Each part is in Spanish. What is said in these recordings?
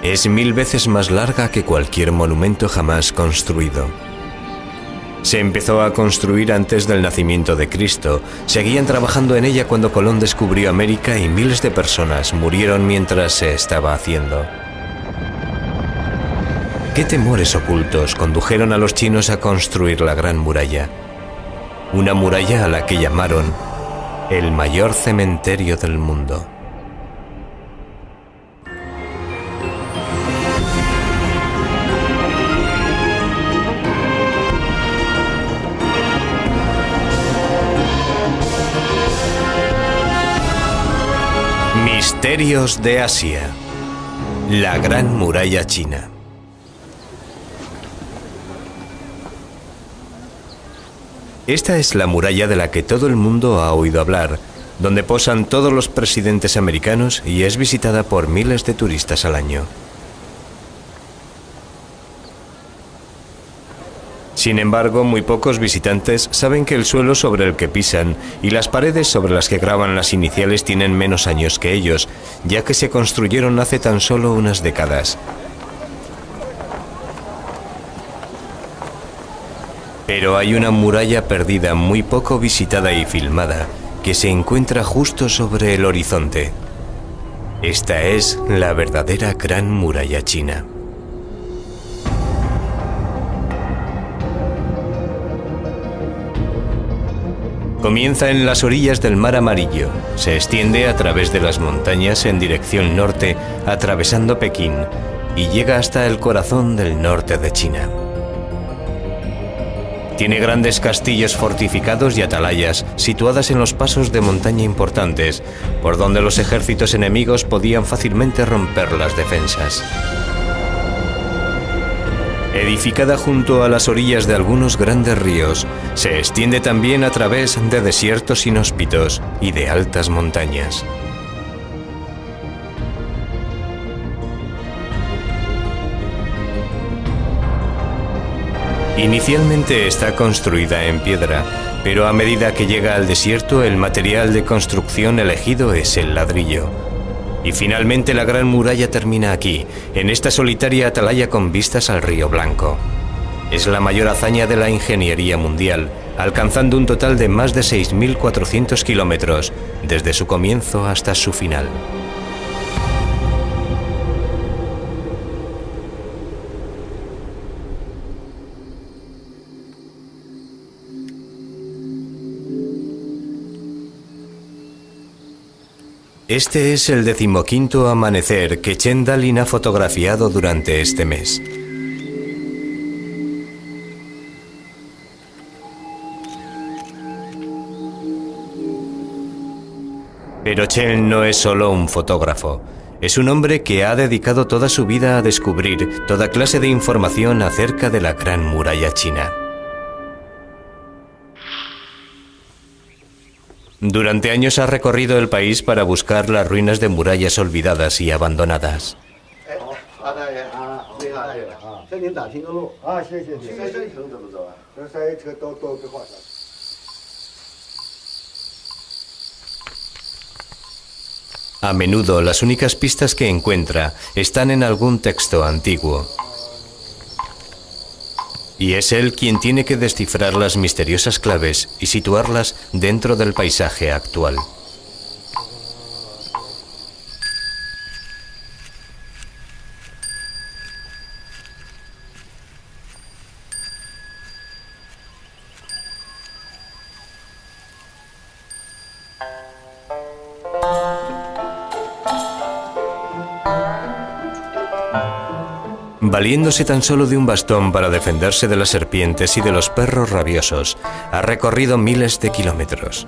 Es 1000 veces más larga que cualquier monumento jamás construido. Se empezó a construir antes del nacimiento de Cristo. Seguían trabajando en ella cuando Colón descubrió América y miles de personas murieron mientras se estaba haciendo. ¿Qué temores ocultos condujeron a los chinos a construir la Gran Muralla? Una muralla a la que llamaron el mayor cementerio del mundo. Misterios de Asia. La Gran Muralla China. Esta es la muralla de la que todo el mundo ha oído hablar, donde posan todos los presidentes americanos y es visitada por miles de turistas al año. Sin embargo, muy pocos visitantes saben que el suelo sobre el que pisan y las paredes sobre las que graban las iniciales tienen menos años que ellos, ya que se construyeron hace tan solo unas décadas. Pero hay una muralla perdida muy poco visitada y filmada que se encuentra justo sobre el horizonte. Esta es la verdadera Gran Muralla China. Comienza en las orillas del Mar Amarillo, se extiende a través de las montañas en dirección norte, atravesando Pekín, y llega hasta el corazón del norte de China. Tiene grandes castillos fortificados y atalayas situadas en los pasos de montaña importantes, por donde los ejércitos enemigos podían fácilmente romper las defensas. Edificada junto a las orillas de algunos grandes ríos, se extiende también a través de desiertos inhóspitos y de altas montañas. Inicialmente está construida en piedra, pero a medida que llega al desierto, el material de construcción elegido es el ladrillo. Y finalmente la Gran Muralla termina aquí, en esta solitaria atalaya con vistas al Río Blanco. Es la mayor hazaña de la ingeniería mundial, alcanzando un total de más de 6.400 kilómetros, desde su comienzo hasta su final. Este es el 15º amanecer que Chen Dalin ha fotografiado durante este mes. Pero Chen no es solo un fotógrafo. Es un hombre que ha dedicado toda su vida a descubrir toda clase de información acerca de la Gran Muralla China. Durante años ha recorrido el país para buscar las ruinas de murallas olvidadas y abandonadas. A menudo las únicas pistas que encuentra están en algún texto antiguo. Y es él quien tiene que descifrar las misteriosas claves y situarlas dentro del paisaje actual. Valiéndose tan solo de un bastón para defenderse de las serpientes y de los perros rabiosos, ha recorrido miles de kilómetros.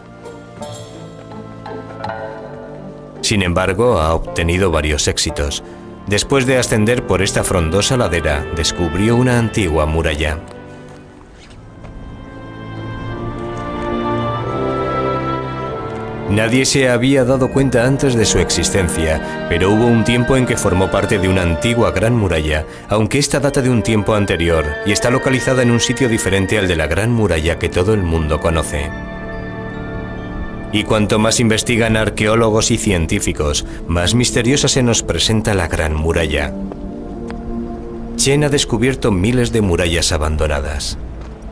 Sin embargo, ha obtenido varios éxitos. Después de ascender por esta frondosa ladera, descubrió una antigua muralla. Nadie se había dado cuenta antes de su existencia, pero hubo un tiempo en que formó parte de una antigua gran muralla, aunque esta data de un tiempo anterior y está localizada en un sitio diferente al de la gran muralla que todo el mundo conoce. Y cuanto más investigan arqueólogos y científicos, más misteriosa se nos presenta la Gran Muralla. Chen ha descubierto miles de murallas abandonadas.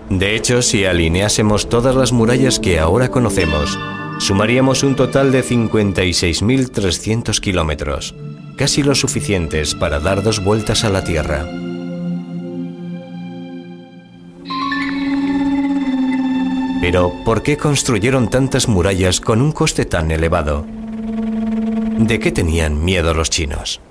De hecho, si alineásemos todas las murallas que ahora conocemos, sumaríamos un total de 56.300 kilómetros, casi lo suficientes para dar 2 vueltas a la Tierra. Pero, ¿por qué construyeron tantas murallas con un coste tan elevado? ¿De qué tenían miedo los chinos?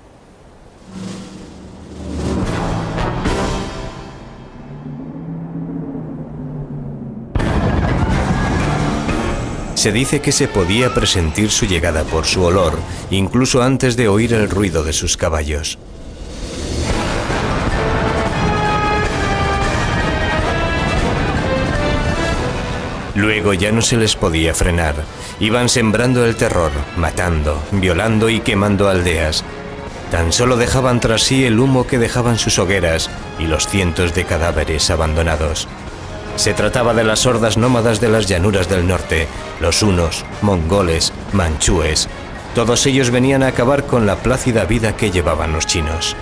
Se dice que se podía presentir su llegada por su olor, incluso antes de oír el ruido de sus caballos. Luego ya no se les podía frenar. Iban sembrando el terror, matando, violando y quemando aldeas. Tan solo dejaban tras sí el humo que dejaban sus hogueras y los cientos de cadáveres abandonados. Se trataba de las hordas nómadas de las llanuras del norte, los hunos, mongoles, manchúes. Todos ellos venían a acabar con la plácida vida que llevaban los chinos.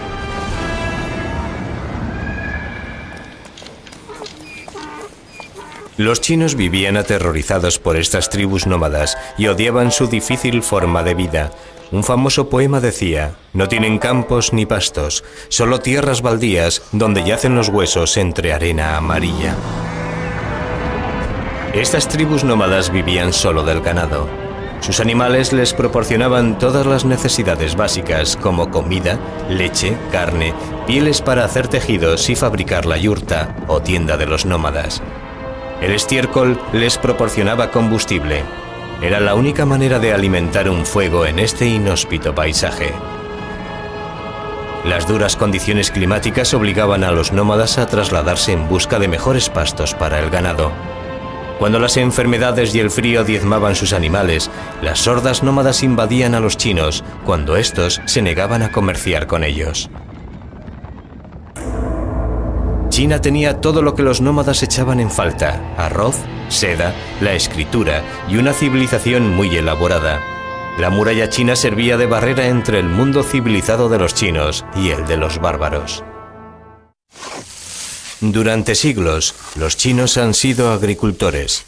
Los chinos vivían aterrorizados por estas tribus nómadas y odiaban su difícil forma de vida. Un famoso poema decía: no tienen campos ni pastos, solo tierras baldías donde yacen los huesos entre arena amarilla. Estas tribus nómadas vivían solo del ganado. Sus animales les proporcionaban todas las necesidades básicas como comida, leche, carne, pieles para hacer tejidos y fabricar la yurta o tienda de los nómadas. El estiércol les proporcionaba combustible. Era la única manera de alimentar un fuego en este inhóspito paisaje. Las duras condiciones climáticas obligaban a los nómadas a trasladarse en busca de mejores pastos para el ganado. Cuando las enfermedades y el frío diezmaban sus animales, las hordas nómadas invadían a los chinos cuando estos se negaban a comerciar con ellos. China tenía todo lo que los nómadas echaban en falta: arroz, seda, la escritura y una civilización muy elaborada. La muralla china servía de barrera entre el mundo civilizado de los chinos y el de los bárbaros. Durante siglos, los chinos han sido agricultores.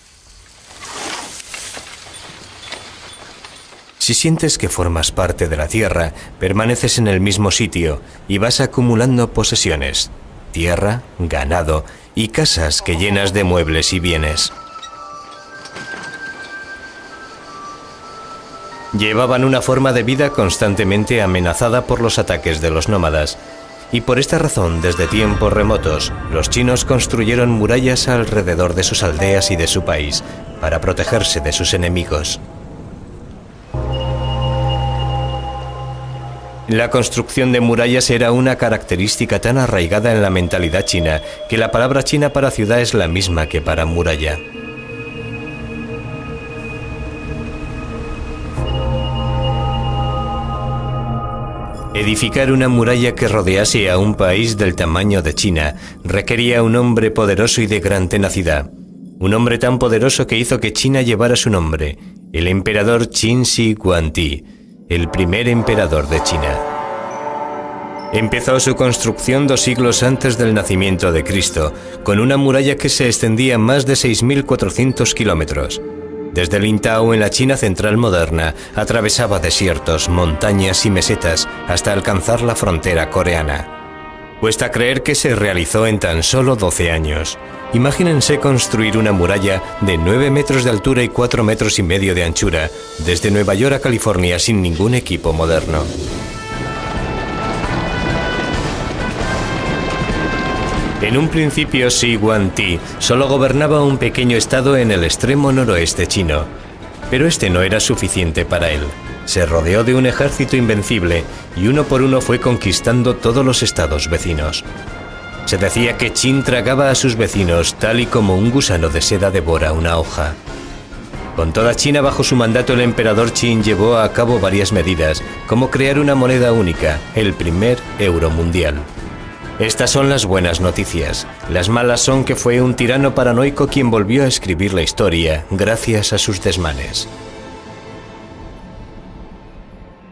Si sientes que formas parte de la tierra, permaneces en el mismo sitio y vas acumulando posesiones: tierra, ganado y casas que llenas de muebles y bienes. Llevaban una forma de vida constantemente amenazada por los ataques de los nómadas. Y por esta razón, desde tiempos remotos, los chinos construyeron murallas alrededor de sus aldeas y de su país, para protegerse de sus enemigos. La construcción de murallas era una característica tan arraigada en la mentalidad china, que la palabra china para ciudad es la misma que para muralla. Edificar una muralla que rodease a un país del tamaño de China requería un hombre poderoso y de gran tenacidad. Un hombre tan poderoso que hizo que China llevara su nombre, el emperador Qin Shi Huangdi, el primer emperador de China. Empezó su construcción 2 siglos antes del nacimiento de Cristo, con una muralla que se extendía más de 6.400 kilómetros. Desde Lintao, en la China central moderna, atravesaba desiertos, montañas y mesetas hasta alcanzar la frontera coreana. Cuesta creer que se realizó en tan solo 12 años. Imagínense construir una muralla de 9 metros de altura y 4,5 metros de anchura, desde Nueva York a California sin ningún equipo moderno. En un principio, Shi Huangdi solo gobernaba un pequeño estado en el extremo noroeste chino, pero este no era suficiente para él. Se rodeó de un ejército invencible y uno por uno fue conquistando todos los estados vecinos. Se decía que Qin tragaba a sus vecinos tal y como un gusano de seda devora una hoja. Con toda China bajo su mandato, el emperador Qin llevó a cabo varias medidas, como crear una moneda única, el primer euro mundial. Estas son las buenas noticias. Las malas son que fue un tirano paranoico quien volvió a escribir la historia gracias a sus desmanes.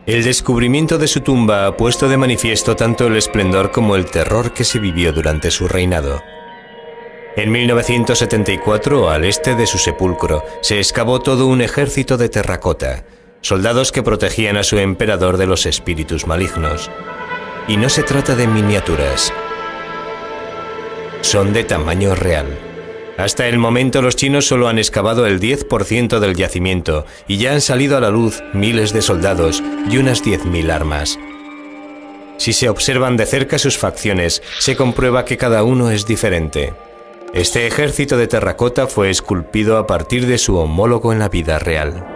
El descubrimiento de su tumba ha puesto de manifiesto tanto el esplendor como el terror que se vivió durante su reinado. En 1974, al este de su sepulcro, se excavó todo un ejército de terracota, soldados que protegían a su emperador de los espíritus malignos. Y no se trata de miniaturas. Son de tamaño real. Hasta el momento los chinos solo han excavado el 10% del yacimiento y ya han salido a la luz miles de soldados y unas 10.000 armas. Si se observan de cerca sus facciones, se comprueba que cada uno es diferente. Este ejército de terracota fue esculpido a partir de su homólogo en la vida real.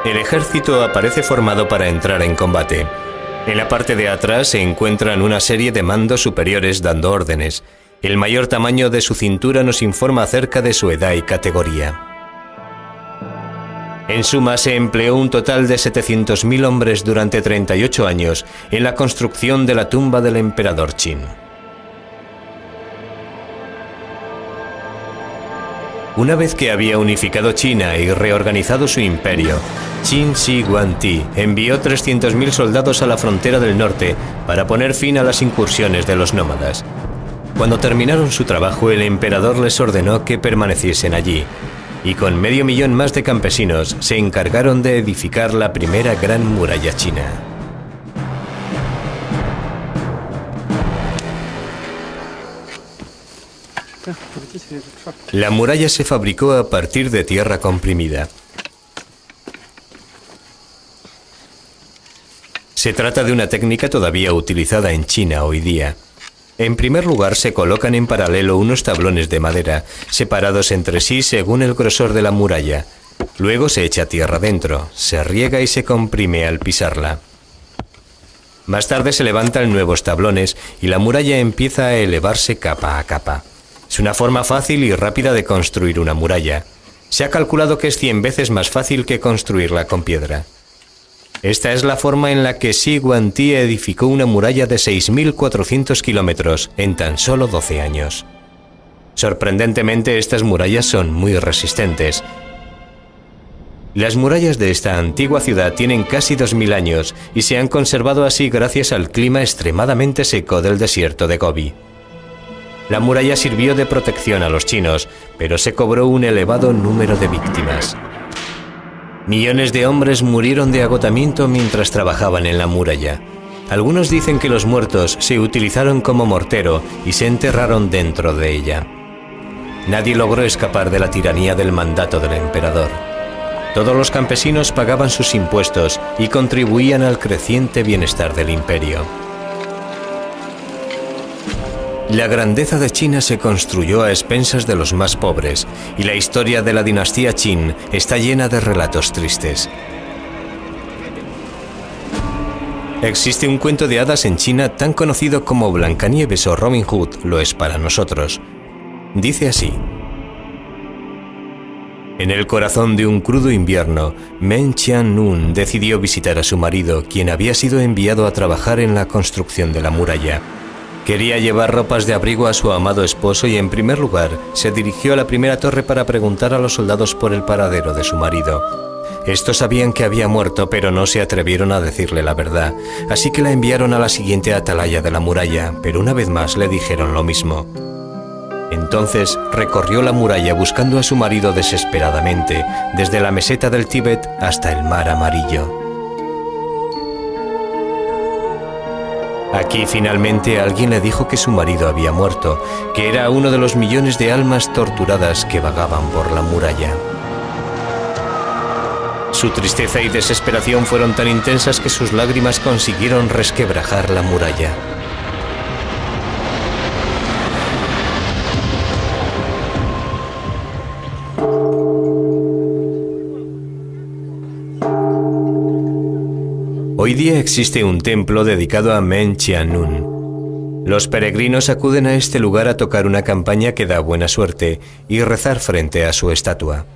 El ejército aparece formado para entrar en combate. En la parte de atrás se encuentran una serie de mandos superiores dando órdenes. El mayor tamaño de su cintura nos informa acerca de su edad y categoría. En suma, se empleó un total de 700.000 hombres durante 38 años en la construcción de la tumba del emperador Qin. Una vez que había unificado China y reorganizado su imperio, Qin Shi Huangdi envió 300.000 soldados a la frontera del norte para poner fin a las incursiones de los nómadas. Cuando terminaron su trabajo, el emperador les ordenó que permaneciesen allí, y con 500.000 más de campesinos se encargaron de edificar la primera gran muralla china. La muralla se fabricó a partir de tierra comprimida. Se trata de una técnica todavía utilizada en China hoy día. En primer lugar, se colocan en paralelo unos tablones de madera, separados entre sí según el grosor de la muralla. Luego se echa tierra dentro, se riega y se comprime al pisarla. Más tarde se levantan nuevos tablones y la muralla empieza a elevarse capa a capa. Es una forma fácil y rápida de construir una muralla. Se ha calculado que es 100 veces más fácil que construirla con piedra. Esta es la forma en la que Shi Huangdi edificó una muralla de 6.400 kilómetros en tan solo 12 años. Sorprendentemente, estas murallas son muy resistentes. Las murallas de esta antigua ciudad tienen casi 2.000 años y se han conservado así gracias al clima extremadamente seco del desierto de Gobi. La muralla sirvió de protección a los chinos, pero se cobró un elevado número de víctimas. Millones de hombres murieron de agotamiento mientras trabajaban en la muralla. Algunos dicen que los muertos se utilizaron como mortero y se enterraron dentro de ella. Nadie logró escapar de la tiranía del mandato del emperador. Todos los campesinos pagaban sus impuestos y contribuían al creciente bienestar del imperio. La grandeza de China se construyó a expensas de los más pobres, y la historia de la dinastía Qin está llena de relatos tristes. Existe un cuento de hadas en China tan conocido como Blancanieves o Robin Hood lo es para nosotros. Dice así: en el corazón de un crudo invierno, Meng Qianlun decidió visitar a su marido, quien había sido enviado a trabajar en la construcción de la muralla. Quería llevar ropas de abrigo a su amado esposo y en primer lugar se dirigió a la primera torre para preguntar a los soldados por el paradero de su marido. Estos sabían que había muerto, pero no se atrevieron a decirle la verdad, así que la enviaron a la siguiente atalaya de la muralla, pero una vez más le dijeron lo mismo. Entonces recorrió la muralla buscando a su marido desesperadamente, desde la meseta del Tíbet hasta el mar amarillo. Aquí finalmente alguien le dijo que su marido había muerto, que era uno de los millones de almas torturadas que vagaban por la muralla. Su tristeza y desesperación fueron tan intensas que sus lágrimas consiguieron resquebrajar la muralla. Hoy día existe un templo dedicado a Meng Qianlun. Los peregrinos acuden a este lugar a tocar una campaña que da buena suerte y rezar frente a su estatua.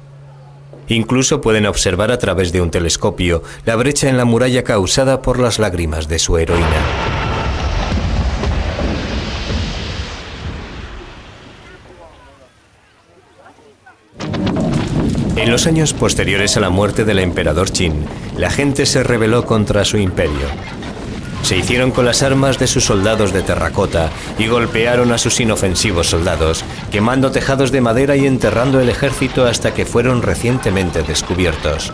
Incluso pueden observar a través de un telescopio la brecha en la muralla causada por las lágrimas de su heroína. En los años posteriores a la muerte del emperador Qin, la gente se rebeló contra su imperio. Se hicieron con las armas de sus soldados de terracota y golpearon a sus inofensivos soldados, quemando tejados de madera y enterrando el ejército hasta que fueron recientemente descubiertos.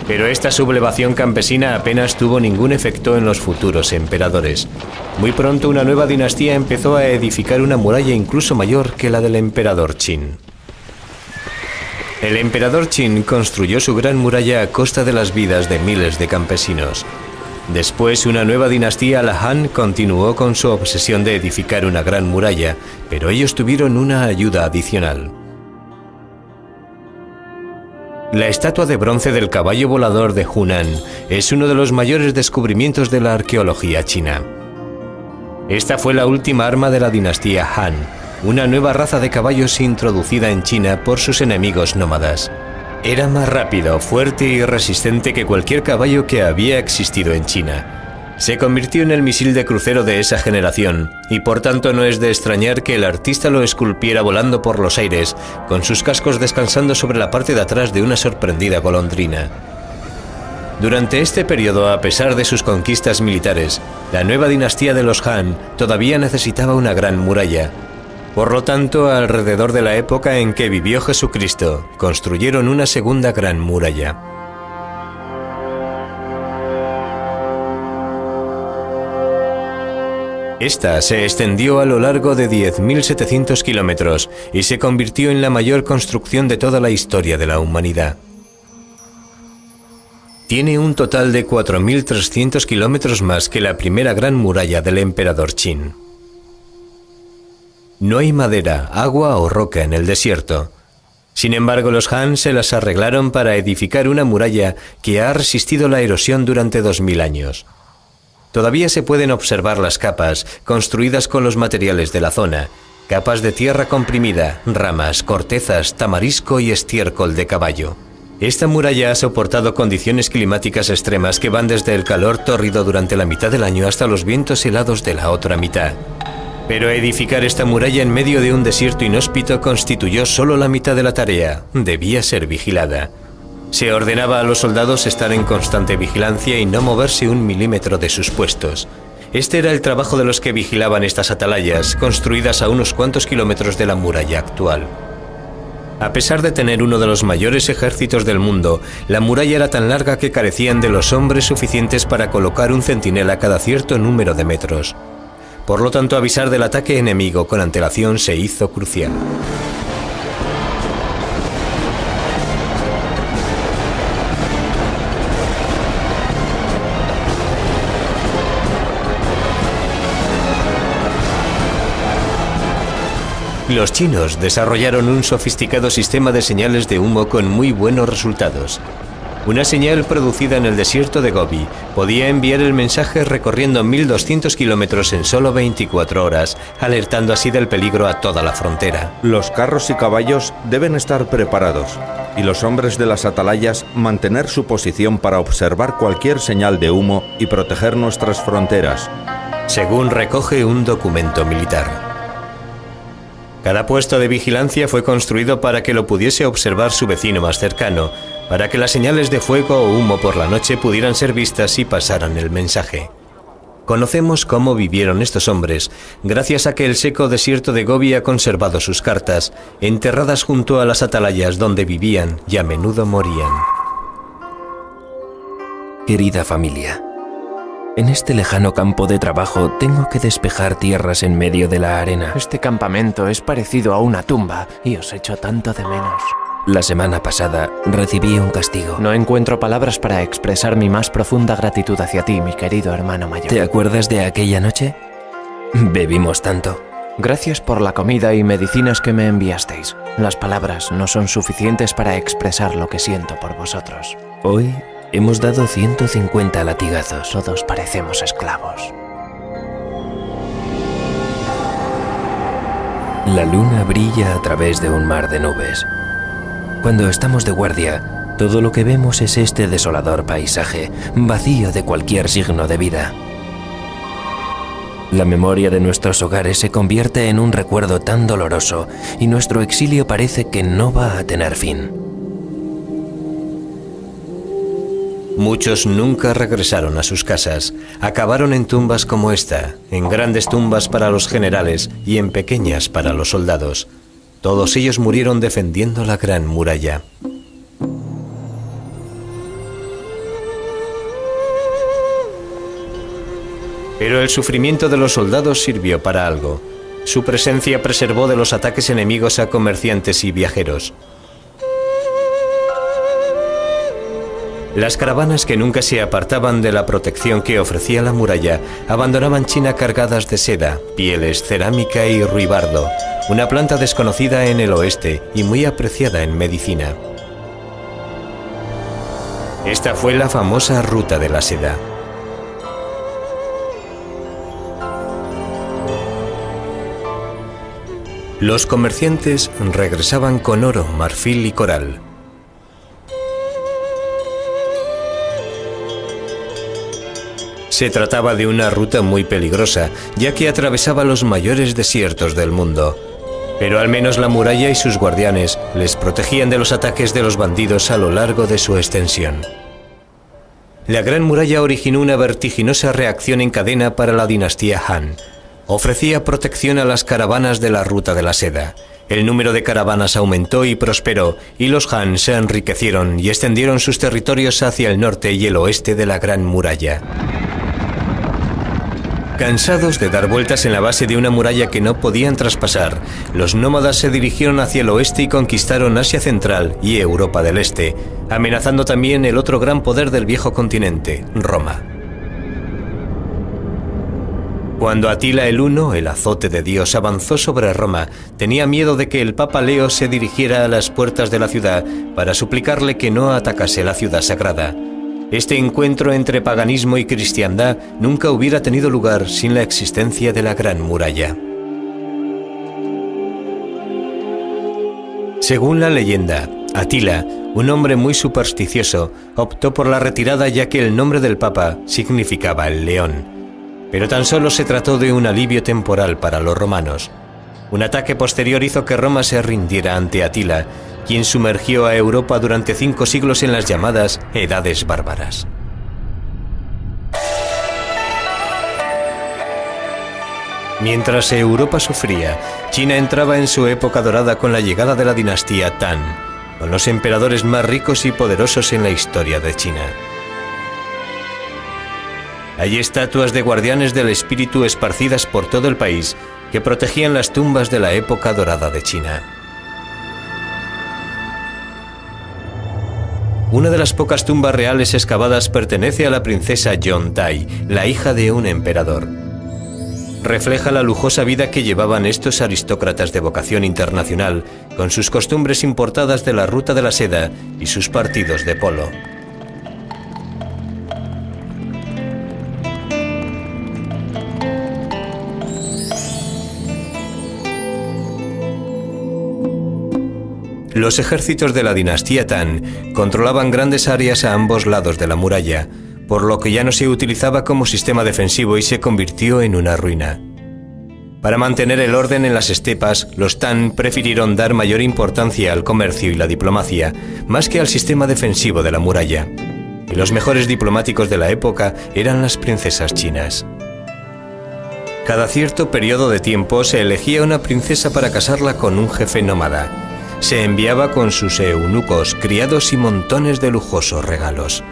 Pero esta sublevación campesina apenas tuvo ningún efecto en los futuros emperadores. Muy pronto una nueva dinastía empezó a edificar una muralla incluso mayor que la del emperador Qin. El emperador Qin construyó su gran muralla a costa de las vidas de miles de campesinos. Después, una nueva dinastía, la Han, continuó con su obsesión de edificar una gran muralla, pero ellos tuvieron una ayuda adicional. La estatua de bronce del caballo volador de Hunan es uno de los mayores descubrimientos de la arqueología china. Esta fue la última arma de la dinastía Han, una nueva raza de caballos introducida en China por sus enemigos nómadas. Era más rápido, fuerte y resistente que cualquier caballo que había existido en China. Se convirtió en el misil de crucero de esa generación, y por tanto no es de extrañar que el artista lo esculpiera volando por los aires, con sus cascos descansando sobre la parte de atrás de una sorprendida golondrina. Durante este periodo, a pesar de sus conquistas militares, la nueva dinastía de los Han todavía necesitaba una gran muralla. Por lo tanto, alrededor de la época en que vivió Jesucristo, construyeron una segunda gran muralla. Esta se extendió a lo largo de 10.700 kilómetros y se convirtió en la mayor construcción de toda la historia de la humanidad. Tiene un total de 4.300 kilómetros más que la primera gran muralla del emperador Qin. No hay madera, agua o roca en el desierto. Sin embargo, los Han se las arreglaron para edificar una muralla que ha resistido la erosión durante 2000 años. Todavía se pueden observar las capas construidas con los materiales de la zona, capas de tierra comprimida, ramas, cortezas, tamarisco y estiércol de caballo. Esta muralla ha soportado condiciones climáticas extremas que van desde el calor tórrido durante la mitad del año hasta los vientos helados de la otra mitad. Pero edificar esta muralla en medio de un desierto inhóspito constituyó solo la mitad de la tarea. Debía ser vigilada. Se ordenaba a los soldados estar en constante vigilancia y no moverse un milímetro de sus puestos. Este era el trabajo de los que vigilaban estas atalayas, construidas a unos cuantos kilómetros de la muralla actual. A pesar de tener uno de los mayores ejércitos del mundo, la muralla era tan larga que carecían de los hombres suficientes para colocar un centinela cada cierto número de metros. Por lo tanto, avisar del ataque enemigo con antelación se hizo crucial. Los chinos desarrollaron un sofisticado sistema de señales de humo con muy buenos resultados. Una señal producida en el desierto de Gobi podía enviar el mensaje recorriendo 1.200 kilómetros en solo 24 horas, alertando así del peligro a toda la frontera. Los carros y caballos deben estar preparados, y los hombres de las atalayas mantener su posición para observar cualquier señal de humo y proteger nuestras fronteras, según recoge un documento militar. Cada puesto de vigilancia fue construido para que lo pudiese observar su vecino más cercano, para que las señales de fuego o humo por la noche pudieran ser vistas y pasaran el mensaje. Conocemos cómo vivieron estos hombres, gracias a que el seco desierto de Gobi ha conservado sus cartas, enterradas junto a las atalayas donde vivían y a menudo morían. Querida familia, en este lejano campo de trabajo tengo que despejar tierras en medio de la arena. Este campamento es parecido a una tumba y os echo tanto de menos. La semana pasada recibí un castigo. No encuentro palabras para expresar mi más profunda gratitud hacia ti, mi querido hermano mayor. ¿Te acuerdas de aquella noche? Bebimos tanto. Gracias por la comida y medicinas que me enviasteis. Las palabras no son suficientes para expresar lo que siento por vosotros. Hoy hemos dado 150 latigazos. Todos parecemos esclavos. La luna brilla a través de un mar de nubes. Cuando estamos de guardia, todo lo que vemos es este desolador paisaje, vacío de cualquier signo de vida. La memoria de nuestros hogares se convierte en un recuerdo tan doloroso y nuestro exilio parece que no va a tener fin. Muchos nunca regresaron a sus casas. Acabaron en tumbas como esta, en grandes tumbas para los generales y en pequeñas para los soldados. Todos ellos murieron defendiendo la Gran Muralla. Pero el sufrimiento de los soldados sirvió para algo. Su presencia preservó de los ataques enemigos a comerciantes y viajeros. Las caravanas que nunca se apartaban de la protección que ofrecía la muralla abandonaban China cargadas de seda, pieles, cerámica y ruibardo, una planta desconocida en el oeste y muy apreciada en medicina. Esta fue la famosa Ruta de la Seda. Los comerciantes regresaban con oro, marfil y coral. Se trataba de una ruta muy peligrosa, ya que atravesaba los mayores desiertos del mundo. Pero al menos la muralla y sus guardianes les protegían de los ataques de los bandidos a lo largo de su extensión. La Gran Muralla originó una vertiginosa reacción en cadena para la dinastía Han. Ofrecía protección a las caravanas de la Ruta de la Seda. El número de caravanas aumentó y prosperó, y los Han se enriquecieron y extendieron sus territorios hacia el norte y el oeste de la Gran Muralla. Cansados de dar vueltas en la base de una muralla que no podían traspasar, los nómadas se dirigieron hacia el oeste y conquistaron Asia Central y Europa del Este, amenazando también el otro gran poder del viejo continente, Roma. Cuando Atila el Huno, el azote de Dios, avanzó sobre Roma, tenía miedo de que el Papa Leo se dirigiera a las puertas de la ciudad para suplicarle que no atacase la ciudad sagrada. Este encuentro entre paganismo y cristiandad nunca hubiera tenido lugar sin la existencia de la Gran Muralla. Según la leyenda, Atila, un hombre muy supersticioso, optó por la retirada ya que el nombre del Papa significaba el león. Pero tan solo se trató de un alivio temporal para los romanos. Un ataque posterior hizo que Roma se rindiera ante Atila, quien sumergió a Europa durante 5 siglos en las llamadas Edades Bárbaras. Mientras Europa sufría, China entraba en su época dorada con la llegada de la dinastía Tang, con los emperadores más ricos y poderosos en la historia de China. Hay estatuas de guardianes del espíritu esparcidas por todo el país que protegían las tumbas de la época dorada de China. Una de las pocas tumbas reales excavadas pertenece a la princesa Yontai, la hija de un emperador. Refleja la lujosa vida que llevaban estos aristócratas de vocación internacional, con sus costumbres importadas de la Ruta de la Seda y sus partidos de polo. Los ejércitos de la dinastía Tang controlaban grandes áreas a ambos lados de la muralla, por lo que ya no se utilizaba como sistema defensivo y se convirtió en una ruina. Para mantener el orden en las estepas, los Tang prefirieron dar mayor importancia al comercio y la diplomacia, más que al sistema defensivo de la muralla. Y los mejores diplomáticos de la época eran las princesas chinas. Cada cierto periodo de tiempo se elegía una princesa para casarla con un jefe nómada. Se enviaba con sus eunucos, criados y montones de lujosos regalos.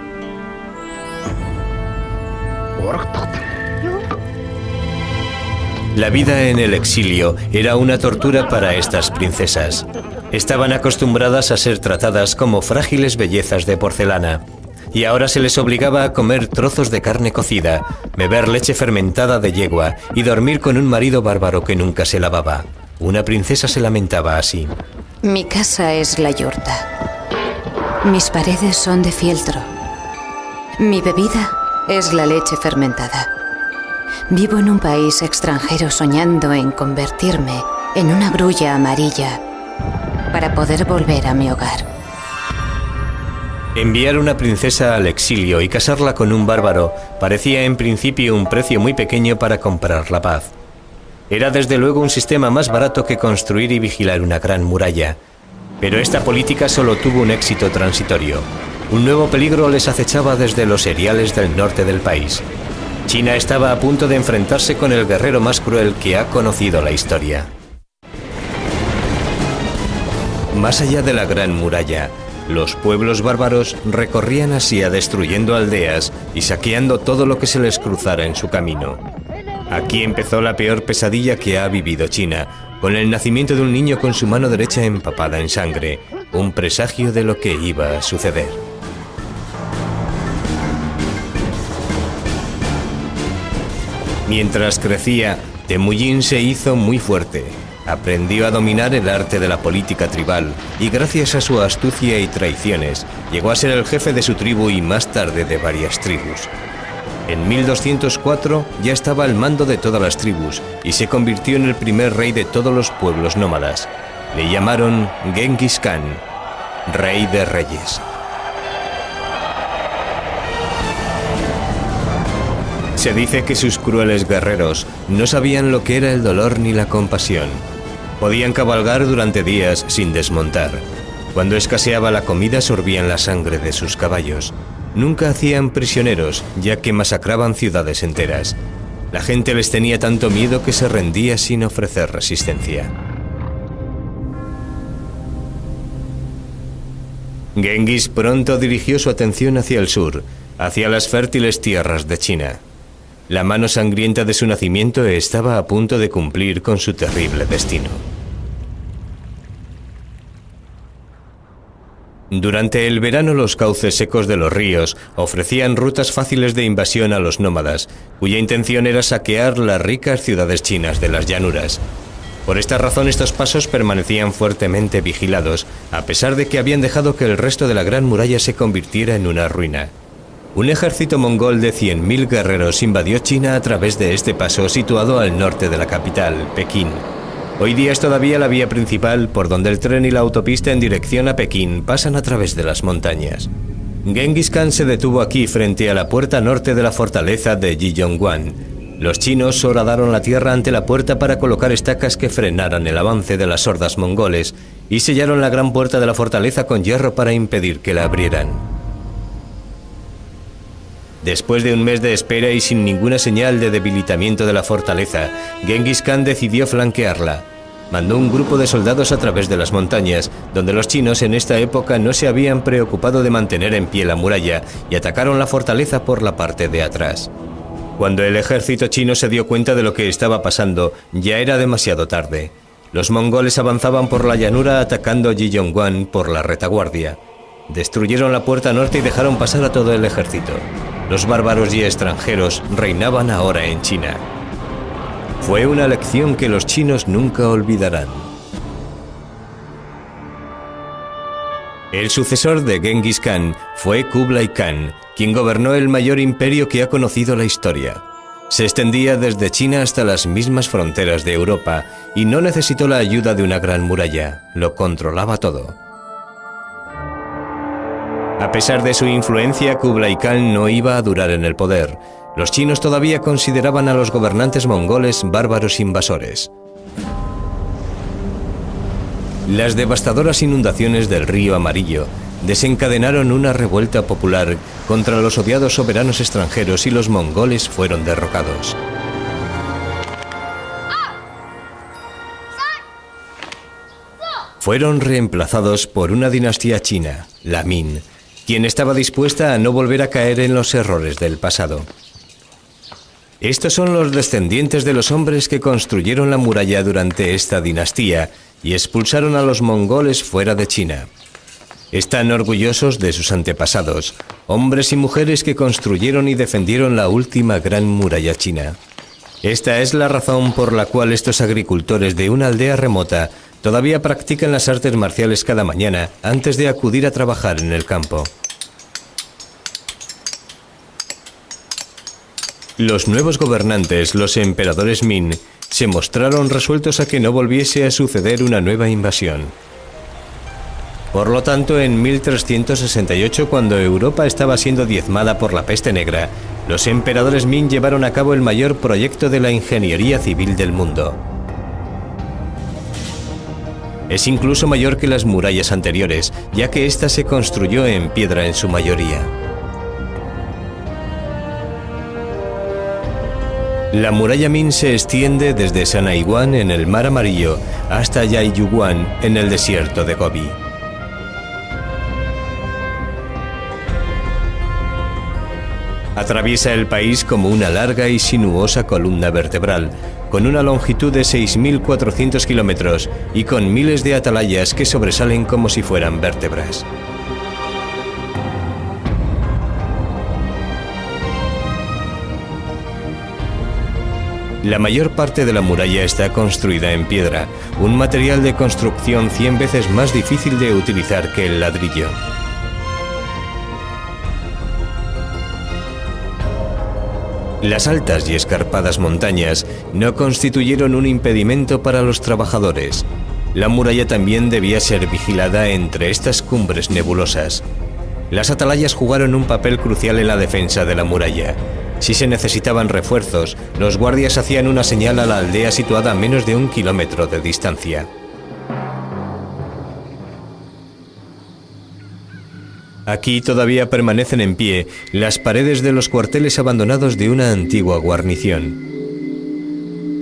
La vida en el exilio era una tortura para estas princesas. Estaban acostumbradas a ser tratadas como frágiles bellezas de porcelana, y ahora se les obligaba a comer trozos de carne cocida, beber leche fermentada de yegua y dormir con un marido bárbaro que nunca se lavaba. Una princesa se lamentaba así. Mi casa es la yurta. Mis paredes son de fieltro. Mi bebida es la leche fermentada. Vivo en un país extranjero soñando en convertirme en una grulla amarilla para poder volver a mi hogar. Enviar una princesa al exilio y casarla con un bárbaro parecía en principio un precio muy pequeño para comprar la paz. Era desde luego un sistema más barato que construir y vigilar una gran muralla. Pero esta política solo tuvo un éxito transitorio. Un nuevo peligro les acechaba desde los eriales del norte del país. China estaba a punto de enfrentarse con el guerrero más cruel que ha conocido la historia. Más allá de la gran muralla, los pueblos bárbaros recorrían Asia destruyendo aldeas y saqueando todo lo que se les cruzara en su camino. Aquí empezó la peor pesadilla que ha vivido China, con el nacimiento de un niño con su mano derecha empapada en sangre, un presagio de lo que iba a suceder. Mientras crecía, Temujin se hizo muy fuerte. Aprendió a dominar el arte de la política tribal y gracias a su astucia y traiciones llegó a ser el jefe de su tribu y más tarde de varias tribus. En 1204 ya estaba al mando de todas las tribus y se convirtió en el primer rey de todos los pueblos nómadas. Le llamaron Genghis Khan, rey de reyes. Se dice que sus crueles guerreros no sabían lo que era el dolor ni la compasión. Podían cabalgar durante días sin desmontar. Cuando escaseaba la comida sorbían la sangre de sus caballos. Nunca hacían prisioneros, ya que masacraban ciudades enteras. La gente les tenía tanto miedo que se rendía sin ofrecer resistencia. Genghis pronto dirigió su atención hacia el sur, hacia las fértiles tierras de China. La mano sangrienta de su nacimiento estaba a punto de cumplir con su terrible destino. Durante el verano los cauces secos de los ríos ofrecían rutas fáciles de invasión a los nómadas, cuya intención era saquear las ricas ciudades chinas de las llanuras. Por esta razón estos pasos permanecían fuertemente vigilados, a pesar de que habían dejado que el resto de la gran muralla se convirtiera en una ruina. Un ejército mongol de 100.000 guerreros invadió China a través de este paso situado al norte de la capital, Pekín. Hoy día es todavía la vía principal por donde el tren y la autopista en dirección a Pekín pasan a través de las montañas. Genghis Khan se detuvo aquí frente a la puerta norte de la fortaleza de Jiyongguan. Los chinos horadaron la tierra ante la puerta para colocar estacas que frenaran el avance de las hordas mongoles y sellaron la gran puerta de la fortaleza con hierro para impedir que la abrieran. Después de un mes de espera y sin ninguna señal de debilitamiento de la fortaleza, Genghis Khan decidió flanquearla. Mandó un grupo de soldados a través de las montañas, donde los chinos en esta época no se habían preocupado de mantener en pie la muralla, y atacaron la fortaleza por la parte de atrás. Cuando el ejército chino se dio cuenta de lo que estaba pasando, ya era demasiado tarde. Los mongoles avanzaban por la llanura atacando Jiyongguan por la retaguardia. Destruyeron la puerta norte y dejaron pasar a todo el ejército. Los bárbaros y extranjeros reinaban ahora en China. Fue una lección que los chinos nunca olvidarán. El sucesor de Genghis Khan fue Kublai Khan, quien gobernó el mayor imperio que ha conocido la historia. Se extendía desde China hasta las mismas fronteras de Europa y no necesitó la ayuda de una gran muralla, lo controlaba todo. A pesar de su influencia, Kublai Khan no iba a durar en el poder. Los chinos todavía consideraban a los gobernantes mongoles bárbaros invasores. Las devastadoras inundaciones del río Amarillo desencadenaron una revuelta popular contra los odiados soberanos extranjeros y los mongoles fueron derrocados. Fueron reemplazados por una dinastía china, la Min, quien estaba dispuesta a no volver a caer en los errores del pasado. Estos son los descendientes de los hombres que construyeron la muralla durante esta dinastía y expulsaron a los mongoles fuera de China. Están orgullosos de sus antepasados, hombres y mujeres que construyeron y defendieron la última gran muralla china. Esta es la razón por la cual estos agricultores de una aldea remota todavía practican las artes marciales cada mañana antes de acudir a trabajar en el campo. Los nuevos gobernantes, los emperadores Min, se mostraron resueltos a que no volviese a suceder una nueva invasión. Por lo tanto, en 1368, cuando Europa estaba siendo diezmada por la peste negra, los emperadores Ming llevaron a cabo el mayor proyecto de la ingeniería civil del mundo. Es incluso mayor que las murallas anteriores, ya que ésta se construyó en piedra en su mayoría. La muralla Ming se extiende desde Sanaiwan en el Mar Amarillo hasta Yaiyuguan en el desierto de Gobi. Atraviesa el país como una larga y sinuosa columna vertebral, con una longitud de 6.400 kilómetros y con miles de atalayas que sobresalen como si fueran vértebras. La mayor parte de la muralla está construida en piedra, un material de construcción 100 veces más difícil de utilizar que el ladrillo. Las altas y escarpadas montañas no constituyeron un impedimento para los trabajadores. La muralla también debía ser vigilada entre estas cumbres nebulosas. Las atalayas jugaron un papel crucial en la defensa de la muralla. Si se necesitaban refuerzos, los guardias hacían una señal a la aldea situada a menos de 1 kilómetro de distancia. Aquí todavía permanecen en pie las paredes de los cuarteles abandonados de una antigua guarnición.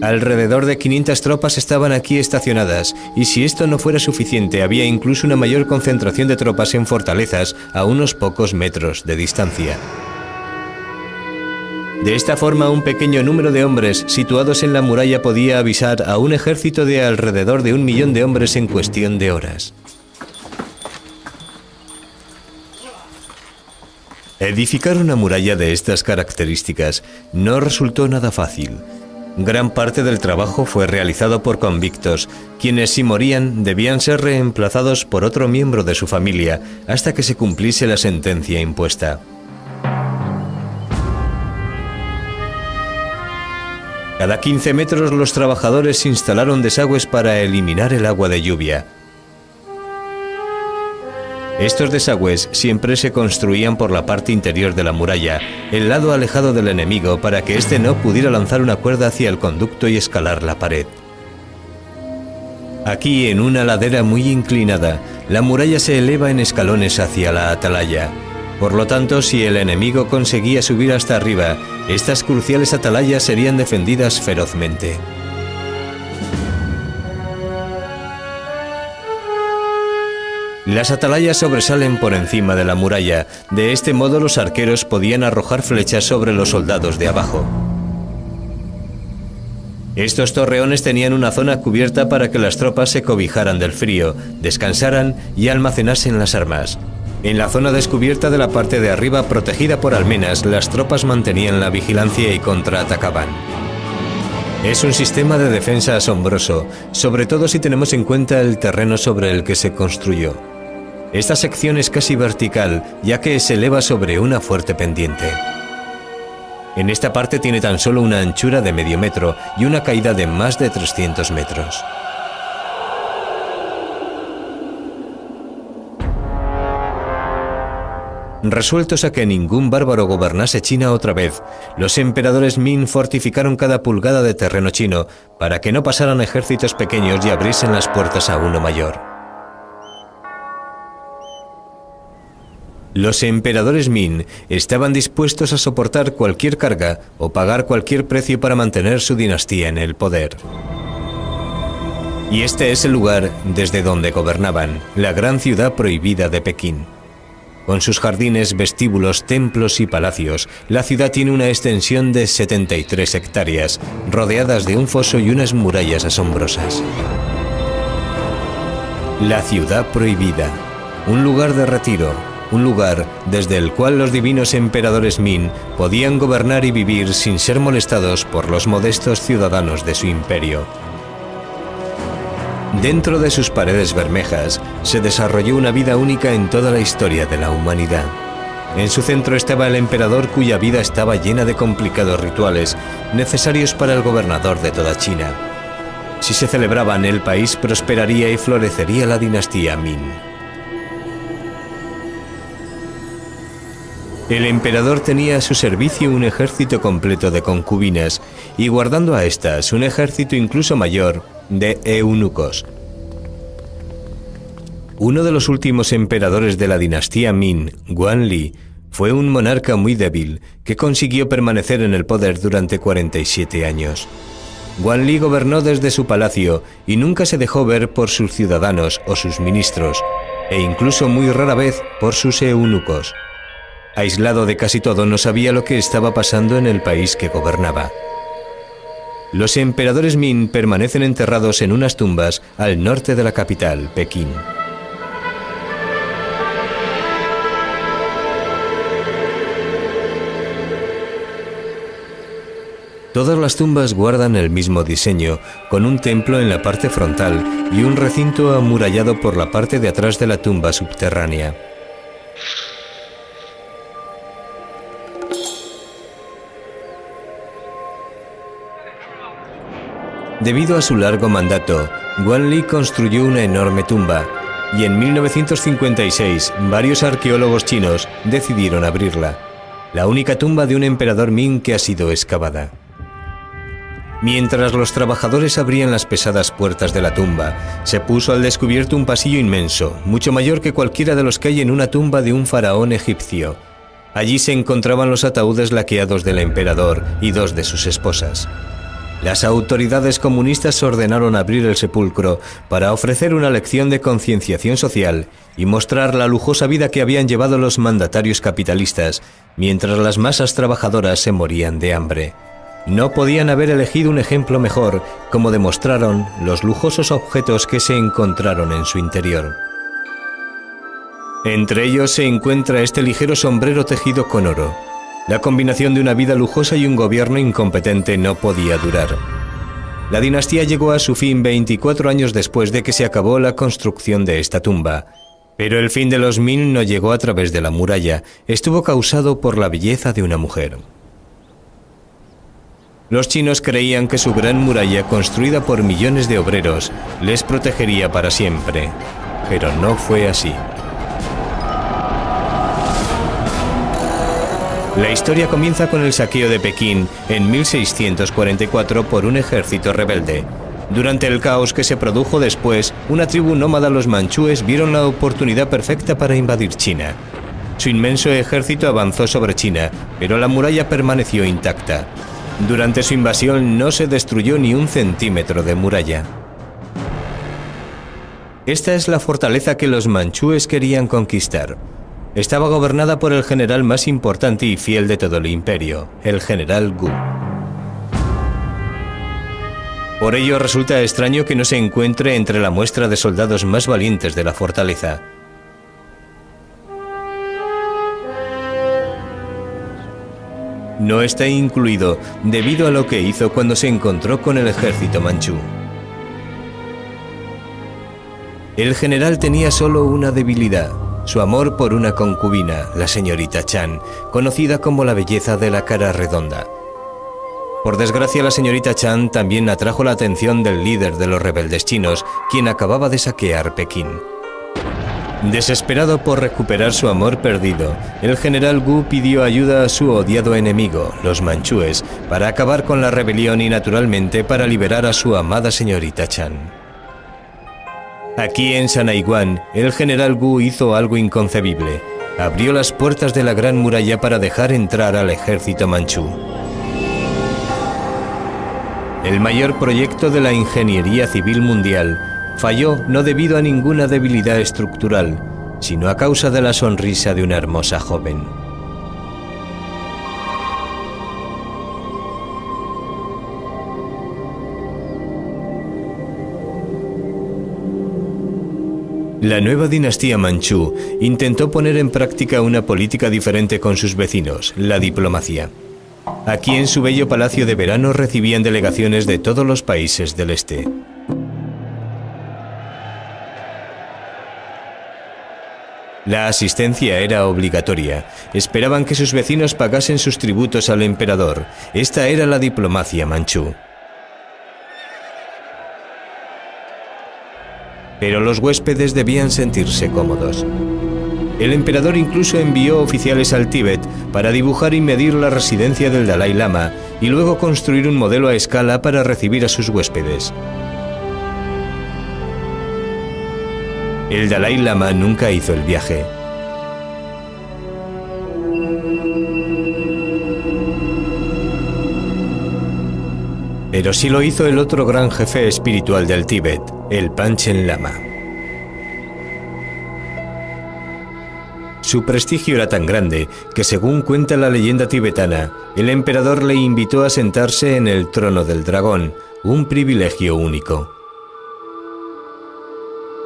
Alrededor de 500 tropas estaban aquí estacionadas, y si esto no fuera suficiente, había incluso una mayor concentración de tropas en fortalezas a unos pocos metros de distancia. De esta forma, un pequeño número de hombres situados en la muralla podía avisar a un ejército de alrededor de 1 millón de hombres en cuestión de horas. Edificar una muralla de estas características no resultó nada fácil. Gran parte del trabajo fue realizado por convictos, quienes si morían debían ser reemplazados por otro miembro de su familia hasta que se cumpliese la sentencia impuesta. Cada 15 metros los trabajadores instalaron desagües para eliminar el agua de lluvia. Estos desagües siempre se construían por la parte interior de la muralla, el lado alejado del enemigo, para que éste no pudiera lanzar una cuerda hacia el conducto y escalar la pared. Aquí, en una ladera muy inclinada, la muralla se eleva en escalones hacia la atalaya. Por lo tanto, si el enemigo conseguía subir hasta arriba, estas cruciales atalayas serían defendidas ferozmente. Las atalayas sobresalen por encima de la muralla. De este modo los arqueros podían arrojar flechas sobre los soldados de abajo. Estos torreones tenían una zona cubierta para que las tropas se cobijaran del frío, descansaran y almacenasen las armas. En la zona descubierta de la parte de arriba, protegida por almenas, las tropas mantenían la vigilancia y contraatacaban. Es un sistema de defensa asombroso, sobre todo si tenemos en cuenta el terreno sobre el que se construyó. Esta sección es casi vertical, ya que se eleva sobre una fuerte pendiente. En esta parte tiene tan solo una anchura de medio metro y una caída de más de 300 metros. Resueltos a que ningún bárbaro gobernase China otra vez, los emperadores Ming fortificaron cada pulgada de terreno chino para que no pasaran ejércitos pequeños y abriesen las puertas a uno mayor. Los emperadores Ming estaban dispuestos a soportar cualquier carga o pagar cualquier precio para mantener su dinastía en el poder. Y este es el lugar desde donde gobernaban, la gran ciudad prohibida de Pekín. Con sus jardines, vestíbulos, templos y palacios, la ciudad tiene una extensión de 73 hectáreas, rodeadas de un foso y unas murallas asombrosas. La ciudad prohibida, un lugar de retiro, un lugar desde el cual los divinos emperadores Ming podían gobernar y vivir sin ser molestados por los modestos ciudadanos de su imperio. Dentro de sus paredes bermejas se desarrolló una vida única en toda la historia de la humanidad. En su centro estaba el emperador, cuya vida estaba llena de complicados rituales necesarios para el gobernador de toda China. Si se celebraban, el país prosperaría y florecería la dinastía Ming. El emperador tenía a su servicio un ejército completo de concubinas y guardando a estas un ejército incluso mayor de eunucos. Uno de los últimos emperadores de la dinastía Min, Guanli, fue un monarca muy débil que consiguió permanecer en el poder durante 47 años. Guanli gobernó desde su palacio y nunca se dejó ver por sus ciudadanos o sus ministros, e incluso muy rara vez por sus eunucos. Aislado de casi todo, no sabía lo que estaba pasando en el país que gobernaba. Los emperadores Min permanecen enterrados en unas tumbas al norte de la capital, Pekín. Todas las tumbas guardan el mismo diseño, con un templo en la parte frontal y un recinto amurallado por la parte de atrás de la tumba subterránea. Debido a su largo mandato, Guanli construyó una enorme tumba y en 1956 varios arqueólogos chinos decidieron abrirla, la única tumba de un emperador Ming que ha sido excavada. Mientras los trabajadores abrían las pesadas puertas de la tumba, se puso al descubierto un pasillo inmenso, mucho mayor que cualquiera de los que hay en una tumba de un faraón egipcio. Allí se encontraban los ataúdes laqueados del emperador y dos de sus esposas. Las autoridades comunistas ordenaron abrir el sepulcro para ofrecer una lección de concienciación social y mostrar la lujosa vida que habían llevado los mandatarios capitalistas, mientras las masas trabajadoras se morían de hambre. No podían haber elegido un ejemplo mejor, como demostraron los lujosos objetos que se encontraron en su interior. Entre ellos se encuentra este ligero sombrero tejido con oro. La combinación de una vida lujosa y un gobierno incompetente no podía durar. La dinastía llegó a su fin 24 años después de que se acabó la construcción de esta tumba. Pero el fin de los Min no llegó a través de la muralla, estuvo causado por la belleza de una mujer. Los chinos creían que su gran muralla, construida por millones de obreros, les protegería para siempre, pero no fue así. La historia comienza con el saqueo de Pekín en 1644 por un ejército rebelde. Durante el caos que se produjo después, una tribu nómada, los manchúes, vieron la oportunidad perfecta para invadir China. Su inmenso ejército avanzó sobre China, pero la muralla permaneció intacta. Durante su invasión no se destruyó ni un centímetro de muralla. Esta es la fortaleza que los manchúes querían conquistar. Estaba gobernada por el general más importante y fiel de todo el imperio, el general Gu. Por ello resulta extraño que no se encuentre entre la muestra de soldados más valientes de la fortaleza. No está incluido debido a lo que hizo cuando se encontró con el ejército manchú. El general tenía solo una debilidad: su amor por una concubina, la señorita Chan, conocida como la belleza de la cara redonda. Por desgracia, la señorita Chan también atrajo la atención del líder de los rebeldes chinos, quien acababa de saquear Pekín. Desesperado por recuperar su amor perdido, el general Gu pidió ayuda a su odiado enemigo, los manchúes, para acabar con la rebelión y naturalmente para liberar a su amada señorita Chan. Aquí en Sanaiguan, el general Gu hizo algo inconcebible. Abrió las puertas de la Gran Muralla para dejar entrar al ejército manchú. El mayor proyecto de la ingeniería civil mundial falló no debido a ninguna debilidad estructural, sino a causa de la sonrisa de una hermosa joven. La nueva dinastía manchú intentó poner en práctica una política diferente con sus vecinos, la diplomacia. Aquí en su bello palacio de verano recibían delegaciones de todos los países del este. La asistencia era obligatoria. Esperaban que sus vecinos pagasen sus tributos al emperador. Esta era la diplomacia manchú. Pero los huéspedes debían sentirse cómodos. El emperador incluso envió oficiales al Tíbet para dibujar y medir la residencia del Dalai Lama y luego construir un modelo a escala para recibir a sus huéspedes. El Dalai Lama nunca hizo el viaje. Pero sí lo hizo el otro gran jefe espiritual del Tíbet, el Panchen Lama. Su prestigio era tan grande que, según cuenta la leyenda tibetana, el emperador le invitó a sentarse en el trono del dragón, un privilegio único.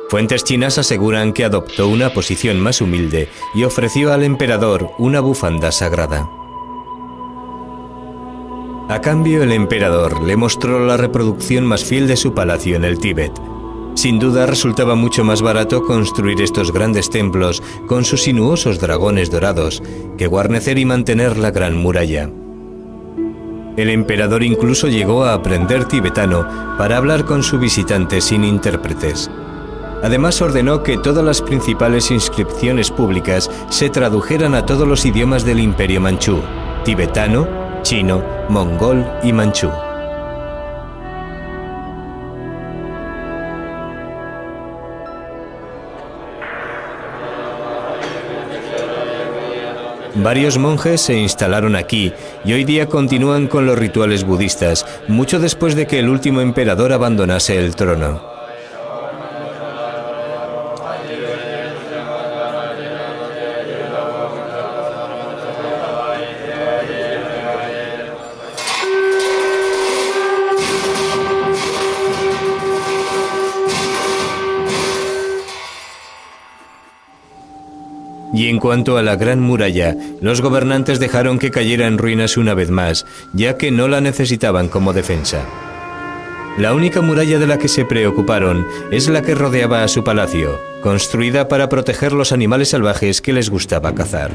Fuentes chinas aseguran que adoptó una posición más humilde y ofreció al emperador una bufanda sagrada. A cambio, el emperador le mostró la reproducción más fiel de su palacio en el Tíbet. Sin duda resultaba mucho más barato construir estos grandes templos con sus sinuosos dragones dorados que guarnecer y mantener la Gran Muralla. El emperador incluso llegó a aprender tibetano para hablar con su visitante sin intérpretes. Además ordenó que todas las principales inscripciones públicas se tradujeran a todos los idiomas del Imperio Manchú: tibetano, chino, mongol y manchú. Varios monjes se instalaron aquí y hoy día continúan con los rituales budistas, mucho después de que el último emperador abandonase el trono. Y en cuanto a la Gran Muralla, los gobernantes dejaron que cayera en ruinas una vez más, ya que no la necesitaban como defensa. La única muralla de la que se preocuparon es la que rodeaba a su palacio, construida para proteger los animales salvajes que les gustaba cazar.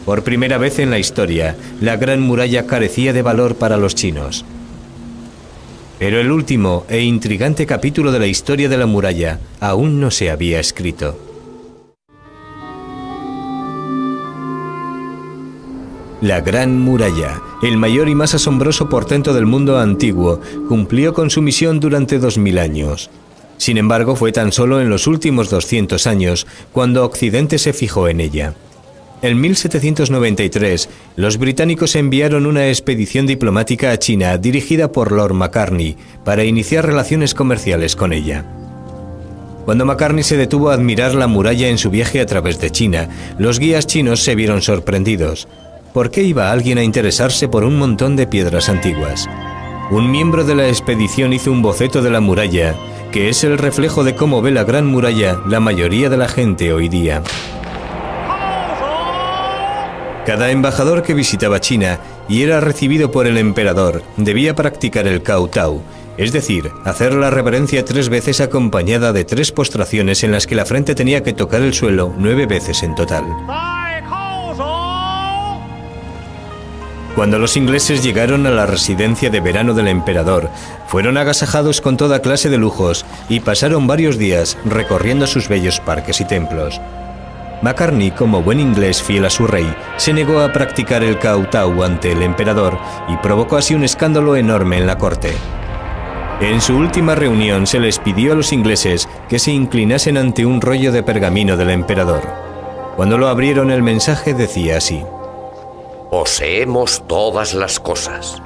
Por primera vez en la historia, la Gran Muralla carecía de valor para los chinos. Pero el último e intrigante capítulo de la historia de la muralla aún no se había escrito. La Gran Muralla, el mayor y más asombroso portento del mundo antiguo, cumplió con su misión durante 2000 años. Sin embargo, fue tan solo en los últimos 200 años cuando Occidente se fijó en ella. En 1793, los británicos enviaron una expedición diplomática a China dirigida por Lord Macartney para iniciar relaciones comerciales con ella. Cuando Macartney se detuvo a admirar la muralla en su viaje a través de China, los guías chinos se vieron sorprendidos. ¿Por qué iba alguien a interesarse por un montón de piedras antiguas? Un miembro de la expedición hizo un boceto de la muralla, que es el reflejo de cómo ve la Gran Muralla la mayoría de la gente hoy día. Cada embajador que visitaba China y era recibido por el emperador debía practicar el kowtow, es decir, hacer la reverencia 3 veces acompañada de 3 postraciones en las que la frente tenía que tocar el suelo 9 veces en total. Cuando los ingleses llegaron a la residencia de verano del emperador, fueron agasajados con toda clase de lujos y pasaron varios días recorriendo sus bellos parques y templos. Macartney, como buen inglés fiel a su rey, se negó a practicar el kowtow ante el emperador y provocó así un escándalo enorme en la corte. En su última reunión se les pidió a los ingleses que se inclinasen ante un rollo de pergamino del emperador. Cuando lo abrieron, el mensaje decía así: Poseemos todas las cosas.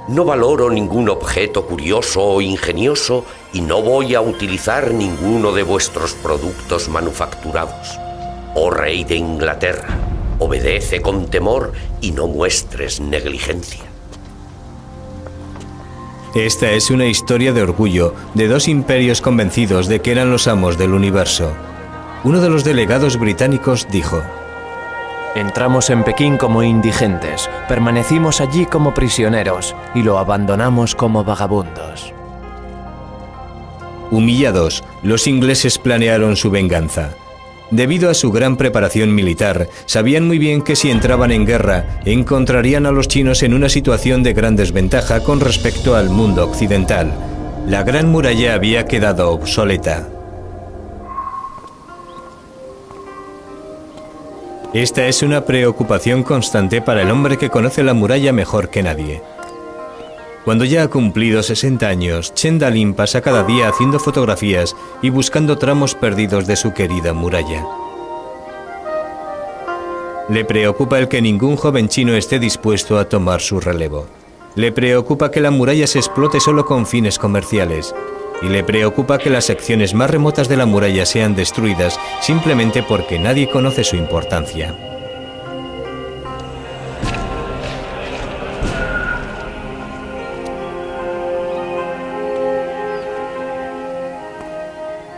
No valoro ningún objeto curioso o ingenioso y no voy a utilizar ninguno de vuestros productos manufacturados. Oh rey de Inglaterra, obedece con temor y no muestres negligencia. Esta es una historia de orgullo de 2 imperios convencidos de que eran los amos del universo. Uno de los delegados británicos dijo: Entramos en Pekín como indigentes, permanecimos allí como prisioneros y lo abandonamos como vagabundos. Humillados, los ingleses planearon su venganza. Debido a su gran preparación militar, sabían muy bien que si entraban en guerra, encontrarían a los chinos en una situación de gran desventaja con respecto al mundo occidental. La Gran Muralla había quedado obsoleta. Esta es una preocupación constante para el hombre que conoce la muralla mejor que nadie. Cuando ya ha cumplido 60 años, Chen Dalin pasa cada día haciendo fotografías y buscando tramos perdidos de su querida muralla. Le preocupa el que ningún joven chino esté dispuesto a tomar su relevo. Le preocupa que la muralla se explote solo con fines comerciales. Y le preocupa que las secciones más remotas de la muralla sean destruidas simplemente porque nadie conoce su importancia.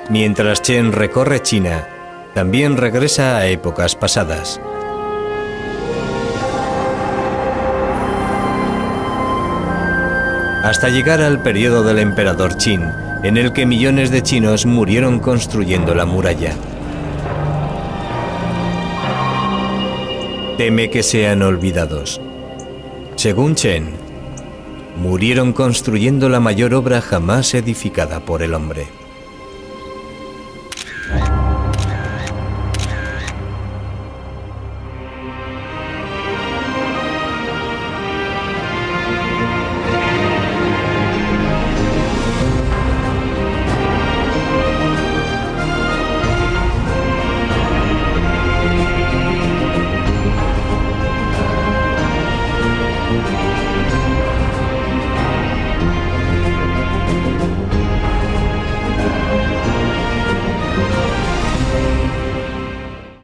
Mientras Chen recorre China, también regresa a épocas pasadas. Hasta llegar al periodo del emperador Qin, en el que millones de chinos murieron construyendo la muralla. Teme que sean olvidados. Según Chen, murieron construyendo la mayor obra jamás edificada por el hombre.